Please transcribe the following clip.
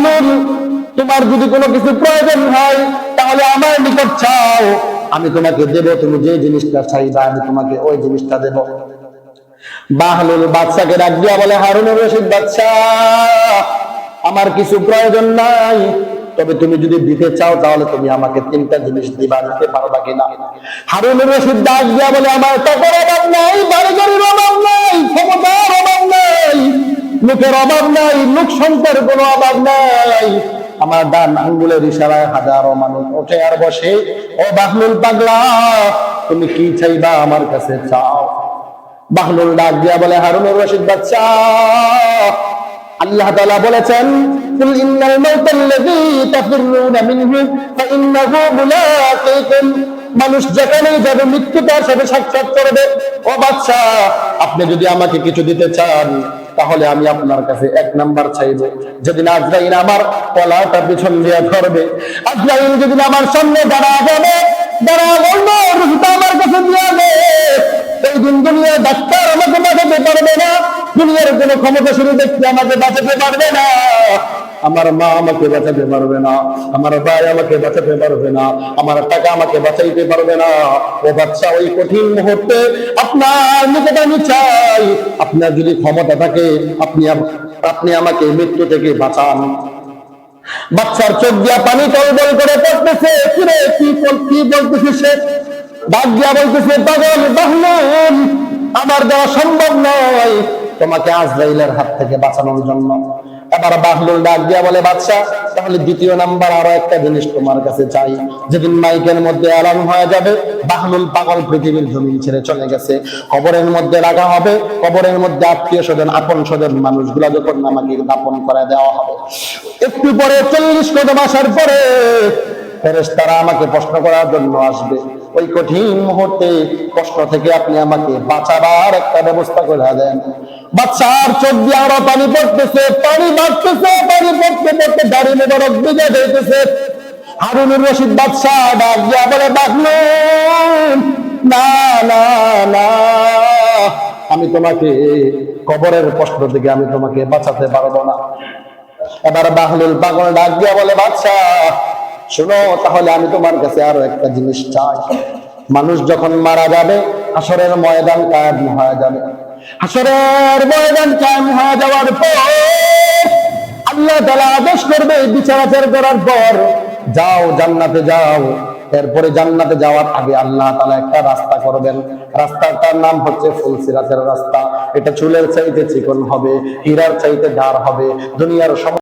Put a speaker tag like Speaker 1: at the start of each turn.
Speaker 1: বাহলুল, তোমার যদি কোনো কিছু প্রয়োজন হয় তাহলে আমার নিকট চাও, আমি তোমাকে দেব। তুমি যে জিনিসটা চাইবা আমি তোমাকে ওই জিনিসটা দেব। বাহলুল বাদশাকে ডাক দিয়া বলে, হারুনুর রশিদ বাদশাহ, আমার কিছু প্রয়োজন নাই, তবে তুমি যদি দিতে চাও তাহলে তুমি আমাকে তিনটা জিনিস দিবা, দিতে পারবা কিনা? হারুনুর রশিদ ডাক দিয়া বলে, আমার টাকার অভাব নাই, বাড়িগাড়ির অভাব নাই, ক্ষমতার অভাব নাই, লোকের অভাব নাই, লোক সংখ্যার কোনো অভাব নাই। আমার ডান আঙ্গুলের ইশারায় হাজারো মানুষ ওঠে আর বসে। ও বাহলুল পাগলা, তুমি কি চাইবা আমার কাছে চাও। বাহলুল ডাক দিয়া বলে, হারুনুর রশিদ বাদশাহ, আল্লাহ তাআলা বলেছেন, কুল ইন্নাল মাউতাল্লাযী তাফিরুনা মিনহু ফাইন্নাহু মুলাকীকুম, মানুষ যেখানেই যাবে মৃত্যু তার সাথে সাক্ষাৎ করবে। ও বাদশা, আপনি যদি আমাকে কিছু দিতে চান তাহলে আমি আপনার কাছে এক নাম্বার চাইব, যেদিন আজরাইল আমার কলাটা পিছন দিয়ে ধরবে, আজরাইল যেদিন আমার সামনে দাঁড়া যাবে, দাঁড়া বলবো রুহটা আমার কাছে দিয়ে যাবে, এই দিন দুনিয়ার ডাক্তার আমাকে বাঁচাতে পারবে না, দুনিয়ার কোনো ক্ষমতাশালী ব্যক্তি আমাকে বাঁচাতে পারবে না, আমার মা আমাকে বাঁচাতে পারবে না, আমার ভাই আমাকে বাঁচাতে পারবে না, আমার টাকা আমাকে বাঁচাইতে পারবে না। ও বাচ্চা, ওই কঠিন মুহূর্তে আপনার নিকট আমি চাই, আপনার যদি ক্ষমতা থাকে আপনি আমাকে মৃত্যু থেকে বাঁচান। বাচ্চার চোখ দিয়া পানি টলবল করে পড়তেছে। কিরে, কি বলতেছে সে? ডাক দিয়া বলতেছে, পাগল বাহলুল, আমার দেওয়া সম্ভব নয় তোমাকে আজরাইলের হাত থেকে বাঁচানোর জন্য। এবার বাহলুল ডাক দিয়া বলে, বাদশা, তাহলে দ্বিতীয় নাম্বার আরো একটা জিনিস তোমার কাছে চাই। যেদিন মাইকের মধ্যে এলান হয়ে যাবে বাহলুল পাগল পৃথিবীর জমিন ছেড়ে চলে গেছে, কবরের মধ্যে রাখা হবে, কবরের মধ্যে আত্মীয় স্বজন আপন স্বজন মানুষগুলা যখন আমাকে দাপন করে দেওয়া হবে, একটু পরে 40 কদম আসার পরে ফেরেশতারা আমাকে প্রশ্ন করার জন্য আসবে। ওই কঠিন মুহূর্তে কষ্ট থেকে আপনি আমাকে বাঁচাবার একটা ব্যবস্থা করে দেন। বাচ্চার চোখ দিয়ে আরো পানি পড়তেছে, পানি বাড়তেছে, পানি পড়তে পড়তে দাড়ি মোবারক ভিজে যাইতেছে। হারুনুর রশিদ বাদশা ডাক দিয়া বলে, বাহলুল, না না না, আমি তোমাকে কবরের কষ্ট থেকে আমি তোমাকে বাঁচাতে পারবো না। এবার বাহলুল পাগল ডাক দিয়া বলে, বাদশা শোনো, তাহলে আমি তোমার কাছে আরো একটা জিনিস চাই। মানুষ যখন মারা যাবে হাসরের ময়দান কায়েম হয়ে যাবে, হাসরের ময়দান কায়েম হয়ে যাওয়ার পর আল্লাহ তাআলা আদেশ করবে বিচার আচার করার পর, যাও জান্নাতে যাও। এরপরে জান্নাতে যাওয়ার আগে আল্লাহ তাআলা একটা রাস্তা করবেন, রাস্তাটার নাম হচ্ছে ফুলসিরাতের রাস্তা। এটা চুলের চাইতে চিকন হবে, হীরার চাইতে ধার হবে, দুনিয়ার